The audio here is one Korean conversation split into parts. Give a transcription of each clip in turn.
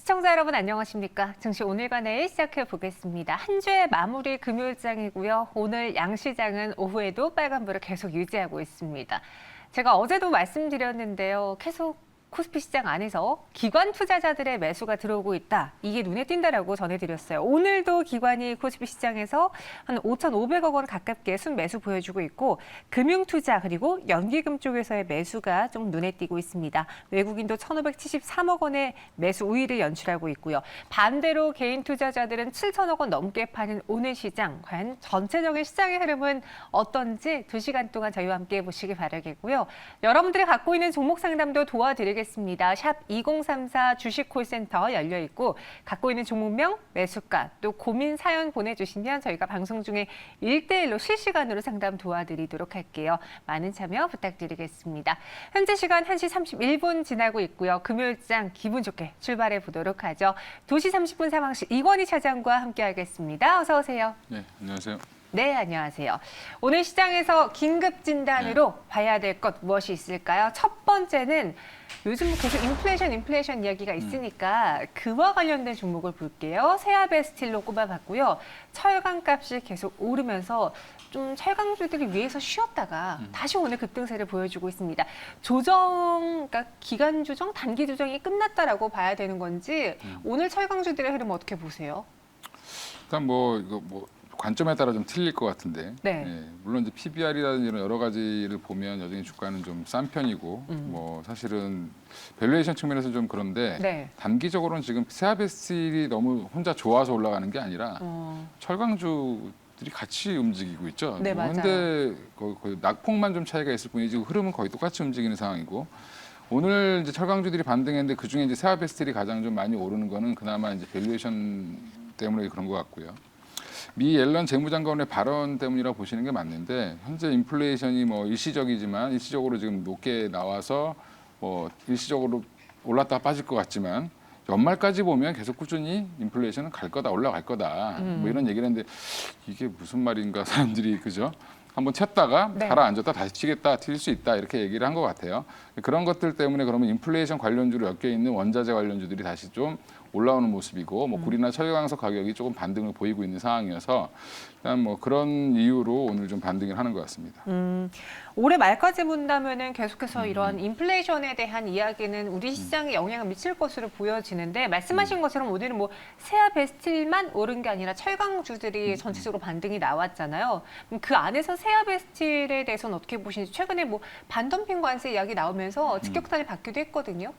시청자 여러분 안녕하십니까? 증시 오늘과 내일 시작해 보겠습니다. 한 주의 마무리 금요일장이고요. 오늘 양시장은 오후에도 빨간불을 계속 유지하고 있습니다. 제가 어제도 말씀드렸는데요. 계속 코스피 시장 안에서 기관 투자자들의 매수가 들어오고 있다. 이게 눈에 띈다라고 전해드렸어요. 오늘도 기관이 코스피 시장에서 한 5,500억 원 가깝게 순매수 보여주고 있고 금융투자 그리고 연기금 쪽에서의 매수가 좀 눈에 띄고 있습니다. 외국인도 1,573억 원의 매수 우위를 연출하고 있고요. 반대로 개인 투자자들은 7,000억 원 넘게 파는 오늘 시장. 과연 전체적인 시장의 흐름은 어떤지 2시간 동안 저희와 함께 보시기 바라겠고요. 여러분들이 갖고 있는 종목 상담도 도와드리겠습니다. 샵 2034 주식 콜센터 열려 있고 갖고 있는 종목명, 매수가, 또 고민 사연 보내주시면 저희가 방송 중에 1대1로 실시간으로 상담 도와드리도록 할게요. 많은 참여 부탁드리겠습니다. 현재 시간 1시 31분 지나고 있고요. 금요일장 기분 좋게 출발해 보도록 하죠. 2시 30분 상황실 이건희 차장과 함께하겠습니다. 어서 오세요. 네, 안녕하세요. 네, 안녕하세요. 오늘 시장에서 긴급 진단으로 봐야 될 것 무엇이 있을까요? 첫 번째는 요즘 계속 인플레이션 이야기가 있으니까 그와 관련된 종목을 볼게요. 세아베스틸로 꼽아봤고요. 철강값이 계속 오르면서 좀 철강주들이 위에서 쉬었다가 다시 오늘 급등세를 보여주고 있습니다. 그러니까 기간 조정, 단기 조정이 끝났다라고 봐야 되는 건지 오늘 철강주들의 흐름 어떻게 보세요? 일단 이거 관점에 따라 좀 틀릴 것 같은데. 네. 예, 물론 이제 PBR이라든지 이런 여러 가지를 보면 여전히 주가는 좀 싼 편이고, 사실은 밸류에이션 측면에서 좀 그런데 네. 단기적으로는 지금 세아베스틸이 너무 혼자 좋아서 올라가는 게 아니라 철강주들이 같이 움직이고 있죠. 네, 맞아요. 근데 거의 낙폭만 좀 차이가 있을 뿐이지 흐름은 거의 똑같이 움직이는 상황이고. 오늘 이제 철강주들이 반등했는데 그 중에 이제 세아베스틸이 가장 좀 많이 오르는 거는 그나마 이제 밸류에이션 때문에 그런 것 같고요. 미 옐런 재무장관의 발언 때문이라고 보시는 게 맞는데 현재 인플레이션이 일시적으로 지금 높게 나와서 일시적으로 올랐다가 빠질 것 같지만 연말까지 보면 계속 꾸준히 인플레이션은 갈 거다, 올라갈 거다. 이런 얘기를 했는데 이게 무슨 말인가 사람들이 그죠? 한번 쳤다가 네. 가라앉았다 다시 치겠다, 튈 수 있다 이렇게 얘기를 한 것 같아요. 그런 것들 때문에 그러면 인플레이션 관련주로 엮여 있는 원자재 관련주들이 다시 좀 올라오는 모습이고 구리나 철강석 가격이 조금 반등을 보이고 있는 상황이어서 일단 그런 이유로 오늘 좀 반등을 하는 것 같습니다. 올해 말까지 본다면은 계속해서 이러한 인플레이션에 대한 이야기는 우리 시장에 영향을 미칠 것으로 보여지는데 말씀하신 것처럼 오늘은 세아베스틸만 오른 게 아니라 철강주들이 전체적으로 반등이 나왔잖아요. 그럼 그 안에서 세아베스틸에 대해서는 어떻게 보시는지 최근에 반덤핑 관세 이야기 나오면서 직격탄이 받기도 했거든요.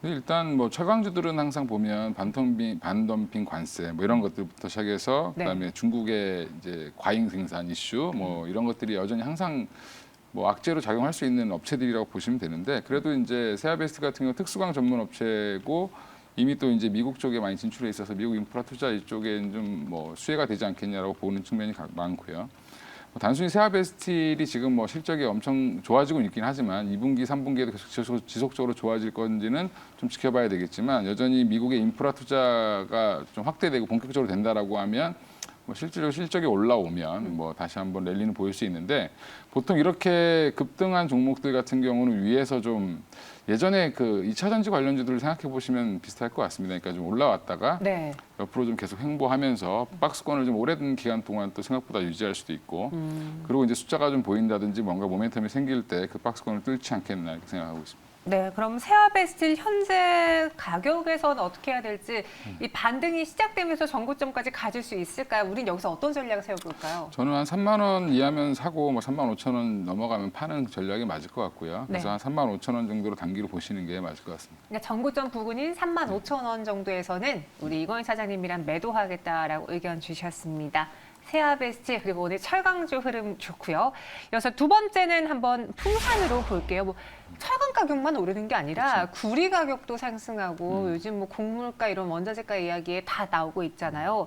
일단 철강주들은 항상 보면 반덤핑 관세 이런 것들부터 시작해서 네. 그다음에 중국의 이제 과잉 생산 이슈 이런 것들이 여전히 항상 악재로 작용할 수 있는 업체들이라고 보시면 되는데 그래도 이제 세아베스트 같은 경우 특수광 전문 업체고 이미 또 이제 미국 쪽에 많이 진출해 있어서 미국 인프라 투자 이쪽에 좀 수혜가 되지 않겠냐라고 보는 측면이 많고요. 단순히 세아베스틸이 지금 실적이 엄청 좋아지고 있긴 하지만 2분기, 3분기에도 계속 지속적으로 좋아질 건지는 좀 지켜봐야 되겠지만 여전히 미국의 인프라 투자가 좀 확대되고 본격적으로 된다라고 하면 실제로 실적이 올라오면 다시 한번 랠리는 보일 수 있는데 보통 이렇게 급등한 종목들 같은 경우는 위에서 좀 예전에 그 2차 전지 관련주들을 생각해 보시면 비슷할 것 같습니다. 그러니까 좀 올라왔다가 네. 옆으로 좀 계속 횡보하면서 박스권을 좀 오랜 기간 동안 또 생각보다 유지할 수도 있고 그리고 이제 숫자가 좀 보인다든지 뭔가 모멘텀이 생길 때 그 박스권을 뚫지 않겠나 이렇게 생각하고 있습니다. 네, 그럼 세아베스틸 현재 가격에서는 어떻게 해야 될지 이 반등이 시작되면서 전고점까지 가질 수 있을까요? 우린 여기서 어떤 전략을 세워볼까요? 저는 한 3만 원 이하면 사고 3만 5천 원 넘어가면 파는 전략이 맞을 것 같고요. 그래서 네. 한 3만 5천 원 정도로 단기로 보시는 게 맞을 것 같습니다. 그러니까 전고점 부근인 35,000원 정도에서는 우리 이건희 사장님이랑 매도하겠다라고 의견 주셨습니다. 세아베스틸 그리고 오늘 철강주 흐름 좋고요. 이어서 두 번째는 한번 풍산으로 볼게요. 철강 가격만 오르는 게 아니라 구리 가격도 상승하고 요즘 곡물가 이런 원자재가 이야기에 다 나오고 있잖아요.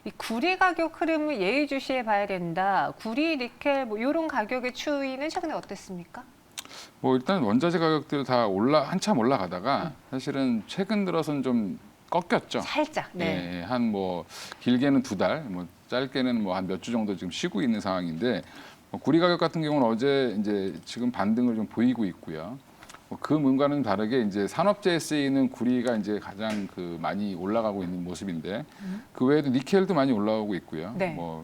이 구리 가격 흐름을 예의주시해 봐야 된다. 구리, 니켈 이런 가격의 추이는 최근에 어땠습니까? 일단 원자재 가격들 다 한참 올라가다가 사실은 최근 들어서는 좀 꺾였죠. 살짝. 네. 네, 한 길게는 2달, 짧게는 한 몇 주 정도 지금 쉬고 있는 상황인데 구리 가격 같은 경우는 어제 이제 지금 반등을 좀 보이고 있고요. 그 문과는 다르게 이제 산업재에 쓰이는 구리가 이제 가장 많이 올라가고 있는 모습인데 그 외에도 니켈도 많이 올라오고 있고요. 네. 뭐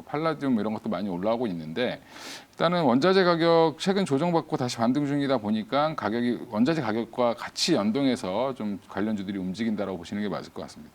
팔라디움 이런 것도 많이 올라오고 있는데 일단은 원자재 가격 최근 조정받고 다시 반등 중이다 보니까 가격이 원자재 가격과 같이 연동해서 좀 관련주들이 움직인다라고 보시는 게 맞을 것 같습니다.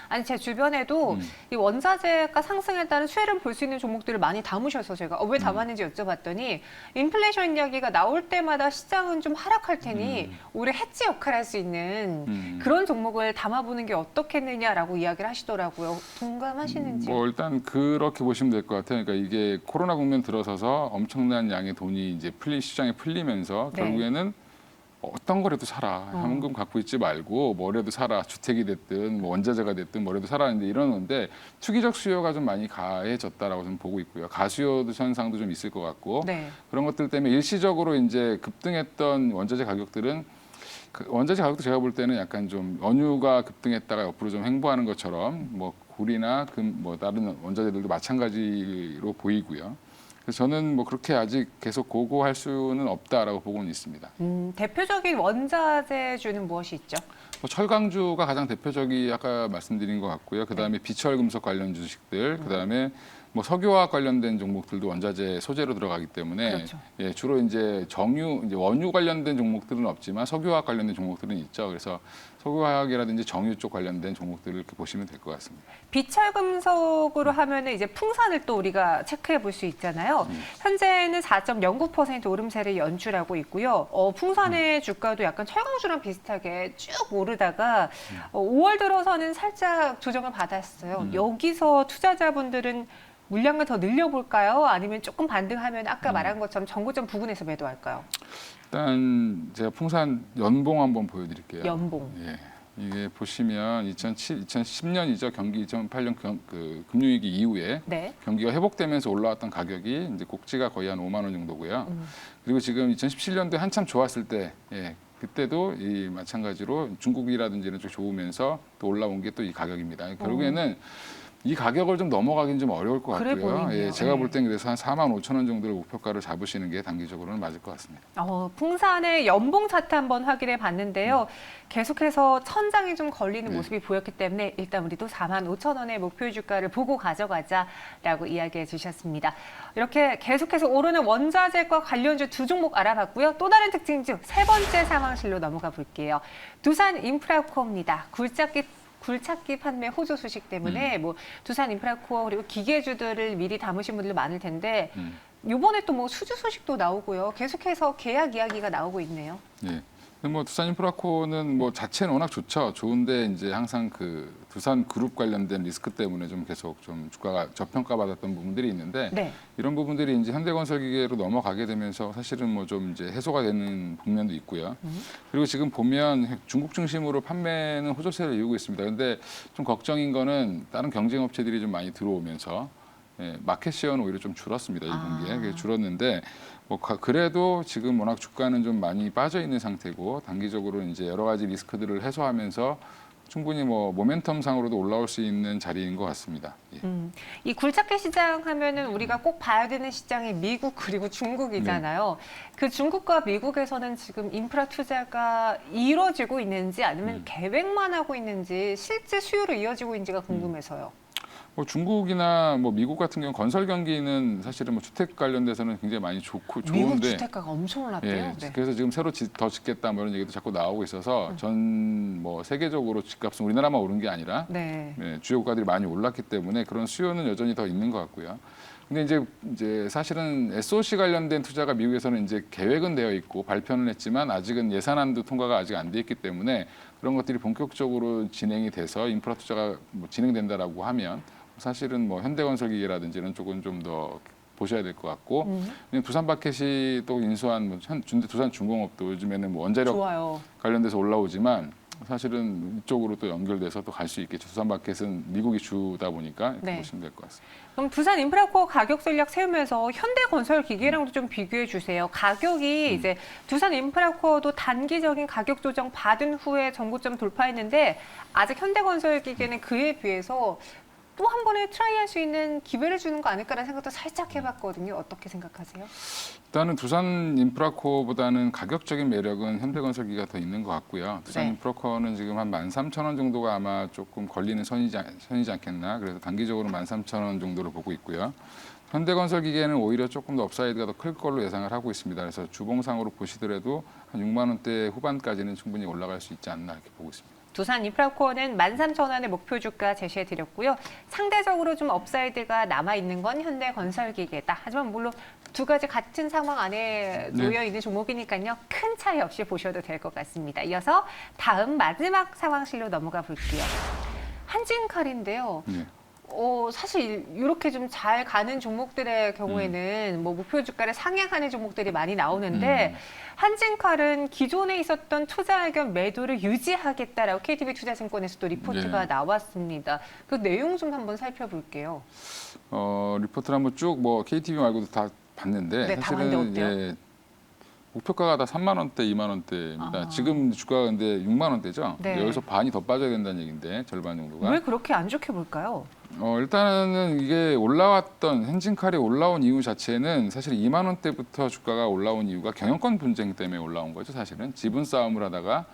아니 제 주변에도 이 원자재가 상승에 따른 수혜를 볼 수 있는 종목들을 많이 담으셔서 제가 왜 담았는지 여쭤봤더니 인플레이션 이야기가 나올 때마다 시장은 좀 하락할 테니 오히려 해지 역할을 할 수 있는 그런 종목을 담아보는 게 어떻겠느냐라고 이야기를 하시더라고요. 동감하시는지요? 뭐 일단 그렇게 보시면 될 것 같아요. 그러니까 이게 코로나 국면 들어서서 엄청난 양의 돈이 이제 시장에 풀리면서 네. 결국에는 어떤 거라도 사라. 현금 갖고 있지 말고 뭐라도 사라. 주택이 됐든 뭐 원자재가 됐든 뭐라도 사라는데 이러는데 투기적 수요가 좀 많이 가해졌다라고 좀 보고 있고요. 가수요 현상도 좀 있을 것 같고 네. 그런 것들 때문에 일시적으로 이제 급등했던 원자재 가격들은 원자재 가격도 제가 볼 때는 약간 좀 원유가 급등했다가 옆으로 좀 횡보하는 것처럼 뭐 구리나 금 뭐 다른 원자재들도 마찬가지로 보이고요. 그래서 저는 뭐 그렇게 아직 계속 고고할 수는 없다라고 보고는 있습니다. 대표적인 원자재주는 무엇이 있죠? 뭐 철강주가 가장 대표적이 아까 말씀드린 것 같고요. 그다음에 비철금속 관련 주식들, 그다음에 뭐 석유화학 관련된 종목들도 원자재 소재로 들어가기 때문에 그렇죠. 예, 주로 이제 이제 원유 관련된 종목들은 없지만 석유화학 관련된 종목들은 있죠. 그래서 석유화학이라든지 정유 쪽 관련된 종목들을 이렇게 보시면 될 것 같습니다. 비철금속으로 하면은 이제 풍산을 또 우리가 체크해 볼 수 있잖아요. 현재는 4.09% 오름세를 연출하고 있고요. 풍산의 주가도 약간 철강주랑 비슷하게 쭉 오르다가 5월 들어서는 살짝 조정을 받았어요. 여기서 투자자분들은 물량을 더 늘려볼까요? 아니면 조금 반등하면 아까 말한 것처럼 정고점 부근에서 매도할까요? 일단 제가 풍산 연봉 한번 보여드릴게요. 연봉. 예. 이게 보시면 2010년이죠. 경기 2008년 금융위기 이후에 네. 경기가 회복되면서 올라왔던 가격이 이제 꼭지가 거의 한 5만 원 정도고요. 그리고 지금 2017년도에 한참 좋았을 때, 예, 그때도 이 마찬가지로 중국이라든지 이런 쪽 좋으면서 또 올라온 게 또 이 가격입니다. 결국에는 이 가격을 좀 넘어가긴 좀 어려울 것 그래 같고요. 보이네요. 예, 제가 네. 볼 땐 그래서 한 4만 5천 원 정도를 목표가를 잡으시는 게 단기적으로는 맞을 것 같습니다. 풍산의 연봉 차트 한번 확인해 봤는데요. 계속해서 천장이 좀 걸리는 네. 모습이 보였기 때문에 일단 우리도 4만 5천 원의 목표 주가를 보고 가져가자라고 이야기해 주셨습니다. 이렇게 계속해서 오르는 원자재과 관련주 두 종목 알아봤고요. 또 다른 특징주 세 번째 상황실로 넘어가 볼게요. 두산 인프라코어입니다. 굴착기 판매 호조 소식 때문에 뭐 두산 인프라코어 그리고 기계주들을 미리 담으신 분들 많을 텐데 이번에 또 뭐 수주 소식도 나오고요. 계속해서 계약 이야기가 나오고 있네요. 예. 뭐 두산 인프라코는 뭐 자체는 워낙 좋죠. 좋은데 이제 항상 두산 그룹 관련된 리스크 때문에 좀 계속 좀 주가가 저평가받았던 부분들이 있는데 네. 이런 부분들이 이제 현대건설기계로 넘어가게 되면서 사실은 뭐 좀 이제 해소가 되는 국면도 있고요. 그리고 지금 보면 중국 중심으로 판매는 호조세를 이루고 있습니다. 근데 좀 걱정인 거는 다른 경쟁업체들이 좀 많이 들어오면서 예, 마켓 시어는 오히려 좀 줄었습니다. 이 분기에. 그게 줄었는데 뭐 그래도 지금 워낙 주가는 좀 많이 빠져 있는 상태고 단기적으로 이제 여러 가지 리스크들을 해소하면서 충분히 뭐 모멘텀 상으로도 올라올 수 있는 자리인 것 같습니다. 예. 이 굴착기 시장 하면은 우리가 꼭 봐야 되는 시장이 미국 그리고 중국이잖아요. 그 중국과 미국에서는 지금 인프라 투자가 이루어지고 있는지 아니면 계획만 하고 있는지 실제 수요로 이어지고 있는지가 궁금해서요. 뭐 중국이나 뭐 미국 같은 경우 건설 경기는 사실은 뭐 주택 관련돼서는 굉장히 많이 좋고 미국 좋은데 주택가가 엄청 올랐대요. 예, 네. 그래서 지금 새로 더 짓겠다 뭐 이런 얘기도 자꾸 나오고 있어서 전 뭐 세계적으로 집값은 우리나라만 오른 게 아니라 네. 예, 주요 국가들이 많이 올랐기 때문에 그런 수요는 여전히 더 있는 것 같고요. 근데 이제 사실은 SOC 관련된 투자가 미국에서는 이제 계획은 되어 있고 발표는 했지만 아직은 예산안도 통과가 아직 안 돼 있기 때문에 그런 것들이 본격적으로 진행이 돼서 인프라 투자가 뭐 진행된다라고 하면 사실은 뭐 현대건설기계라든지 이런 쪽은 좀 더 보셔야 될 것 같고 그냥 두산바켓이 또 인수한 뭐 두산중공업도 요즘에는 뭐 원자력 좋아요. 관련돼서 올라오지만 사실은 이쪽으로 또 연결돼서 또 갈 수 있겠죠. 두산바켓은 미국이 주다 보니까 이렇게 네. 보시면 될 것 같습니다. 그럼 두산 인프라코어 가격 전략 세우면서 현대건설기계랑도 좀 비교해 주세요. 가격이 이제 두산 인프라코어도 단기적인 가격 조정 받은 후에 정고점 돌파했는데 아직 현대건설기계는 그에 비해서 또 한 번에 트라이할 수 있는 기회를 주는 거 아닐까라는 생각도 살짝 해봤거든요. 어떻게 생각하세요? 일단은 두산 인프라코어보다는 가격적인 매력은 현대건설기가 더 있는 것 같고요. 두산 네. 인프라코어는 지금 한 13,000원 정도가 아마 조금 걸리는 선이지 않겠나. 그래서 단기적으로 13,000원 정도를 보고 있고요. 현대건설기계는 오히려 조금 더 업사이드가 더 클 걸로 예상을 하고 있습니다. 그래서 주봉상으로 보시더라도 한 6만 원대 후반까지는 충분히 올라갈 수 있지 않나 이렇게 보고 있습니다. 두산 인프라코어는 13,000원의 목표 주가 제시해드렸고요. 상대적으로 좀 업사이드가 남아있는 건 현대건설기계다. 하지만 물론 두 가지 같은 상황 안에 놓여있는 종목이니까요. 큰 차이 없이 보셔도 될 것 같습니다. 이어서 다음 마지막 상황실로 넘어가 볼게요. 한진칼인데요. 네. 사실 이렇게 좀 잘 가는 종목들의 경우에는 뭐 목표 주가를 상향하는 종목들이 많이 나오는데 한진칼은 기존에 있었던 투자 의견 매도를 유지하겠다라고 KTB 투자증권에서 또 리포트가 네. 나왔습니다. 그 내용 좀 한번 살펴볼게요. 리포트를 한번 쭉 뭐 KTV 말고도 다 봤는데 네, 다 봤는데 어때요? 예, 목표가가 다 3만 원대, 2만 원대입니다. 지금 주가가 근데 6만 원대죠. 네. 여기서 반이 더 빠져야 된다는 얘기인데 절반 정도가. 왜 그렇게 안 좋게 볼까요? 일단은 이게 올라왔던 현진칼이 올라온 이유 자체는 사실 2만 원대부터 주가가 올라온 이유가 경영권 분쟁 때문에 올라온 거죠. 사실은 지분 싸움을 하다가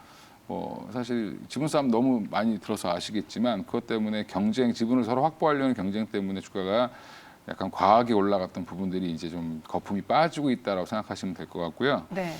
사실 지분 싸움 너무 많이 들어서 아시겠지만 그것 때문에 지분을 서로 확보하려는 경쟁 때문에 주가가 약간 과하게 올라갔던 부분들이 이제 좀 거품이 빠지고 있다라고 생각하시면 될 것 같고요. 네.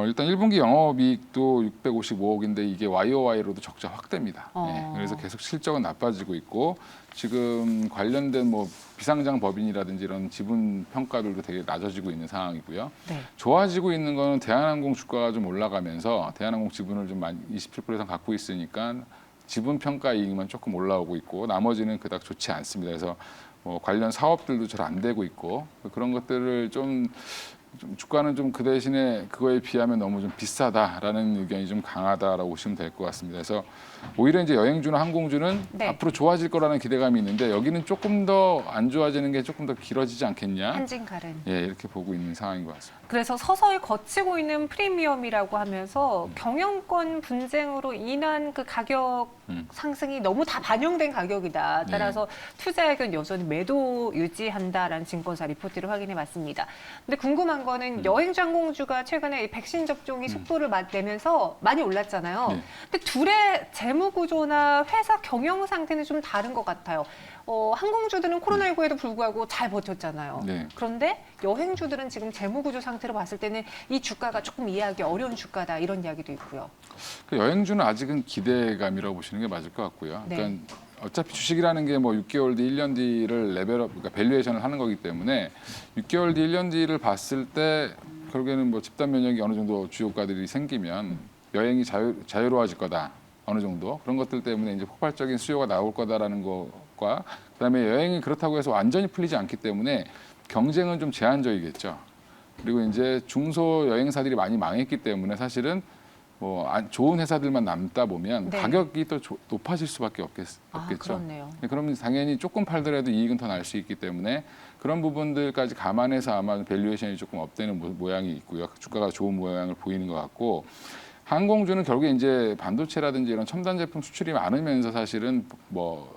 일단 1분기 영업이익도 655억인데 이게 YOY로도 적자 확대입니다. 어. 네, 그래서 계속 실적은 나빠지고 있고 지금 관련된 뭐 비상장 법인이라든지 이런 지분 평가들도 되게 낮아지고 있는 상황이고요. 네. 좋아지고 있는 거는 대한항공 주가가 좀 올라가면서 대한항공 지분을 좀 27% 이상 갖고 있으니까 지분 평가 이익만 조금 올라오고 있고 나머지는 그닥 좋지 않습니다. 그래서 관련 사업들도 잘 안 되고 있고 그런 것들을 좀 주가는 좀 그 대신에 그거에 비하면 너무 좀 비싸다라는 의견이 좀 강하다라고 보시면 될 것 같습니다. 그래서 오히려 이제 여행주나 항공주는 네. 앞으로 좋아질 거라는 기대감이 있는데 여기는 조금 더 안 좋아지는 게 조금 더 길어지지 않겠냐? 한진칼은. 예, 이렇게 보고 있는 상황인 것 같습니다. 그래서 서서히 거치고 있는 프리미엄이라고 하면서 경영권 분쟁으로 인한 그 가격 상승이 너무 다 반영된 가격이다. 따라서 투자액은 여전히 매도 유지한다라는 증권사 리포트를 확인해 봤습니다. 근데 궁금한 거는 여행주 항공주가 최근에 이 백신 접종이 속도를 내면서 많이 올랐잖아요. 네. 근데 둘의 재무 구조나 회사 경영 상태는 좀 다른 것 같아요. 항공주들은 코로나19에도 불구하고 잘 버텼잖아요. 네. 그런데 여행주들은 지금 재무구조 상태로 봤을 때는 이 주가가 조금 이해하기 어려운 주가다 이런 이야기도 있고요. 그 여행주는 아직은 기대감이라고 보시는 게 맞을 것 같고요. 네. 그러니까 어차피 주식이라는 게 뭐 6개월 뒤, 1년 뒤를 레벨업, 그러니까 밸류에이션을 하는 거기 때문에 6개월 뒤, 1년 뒤를 봤을 때 결국에는 뭐 집단 면역이 어느 정도 주요가들이 생기면 여행이 자유로워질 거다. 어느 정도 그런 것들 때문에 이제 폭발적인 수요가 나올 거다라는 것과 그다음에 여행이 그렇다고 해서 완전히 풀리지 않기 때문에 경쟁은 좀 제한적이겠죠. 그리고 이제 중소 여행사들이 많이 망했기 때문에 사실은 좋은 회사들만 남다 보면 네. 가격이 또 높아질 수밖에 없겠죠. 그렇네요. 그러면 당연히 조금 팔더라도 이익은 더 날 수 있기 때문에 그런 부분들까지 감안해서 아마 밸류에이션이 조금 업되는 모양이 있고요. 주가가 좋은 모양을 보이는 것 같고 항공주는 결국에 이제 반도체라든지 이런 첨단 제품 수출이 많으면서 사실은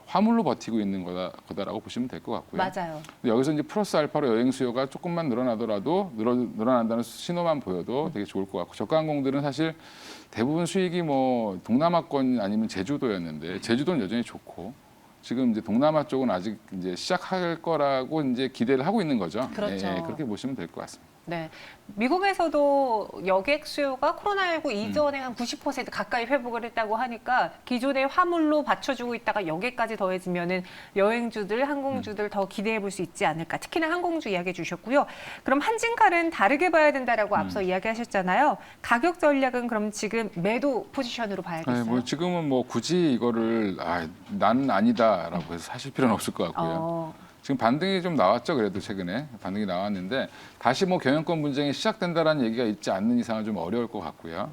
화물로 버티고 있는 거다라고 보시면 될 것 같고요. 맞아요. 근데 여기서 이제 플러스 알파로 여행 수요가 조금만 늘어나더라도 늘어난다는 신호만 보여도 되게 좋을 것 같고 저가 항공들은 사실 대부분 수익이 동남아권 아니면 제주도였는데 제주도는 여전히 좋고 지금 이제 동남아 쪽은 아직 이제 시작할 거라고 이제 기대를 하고 있는 거죠. 그렇죠. 예, 그렇게 보시면 될 것 같습니다. 네. 미국에서도 여객 수요가 코로나19 이전에 한 90% 가까이 회복을 했다고 하니까 기존의 화물로 받쳐주고 있다가 여객까지 더해지면은 여행주들, 항공주들 더 기대해 볼 수 있지 않을까. 특히나 항공주 이야기해 주셨고요. 그럼 한진칼은 다르게 봐야 된다라고 앞서 이야기하셨잖아요. 가격 전략은 그럼 지금 매도 포지션으로 봐야겠어요? 네, 지금은 굳이 이거를 나는 아니다라고 해서 사실 필요는 없을 것 같고요. 지금 반등이 좀 나왔죠. 그래도 최근에 반등이 나왔는데 다시 경영권 분쟁이 시작된다라는 얘기가 있지 않는 이상은 좀 어려울 것 같고요.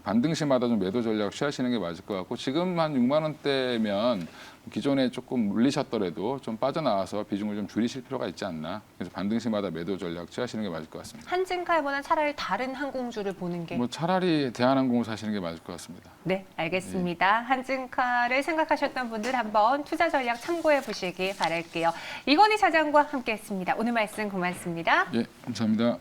반등시마다 좀 매도 전략 취하시는 게 맞을 것 같고 지금 한 6만 원대면 기존에 조금 물리셨더라도 좀 빠져나와서 비중을 좀 줄이실 필요가 있지 않나. 그래서 반등시마다 매도 전략 취하시는 게 맞을 것 같습니다. 한진칼보다는 차라리 다른 항공주를 보는 게. 뭐 차라리 대한항공을 사시는 게 맞을 것 같습니다. 네, 알겠습니다. 한진칼을 생각하셨던 분들 한번 투자 전략 참고해 보시기 바랄게요. 이건희 차장과 함께했습니다. 오늘 말씀 고맙습니다. 예, 감사합니다.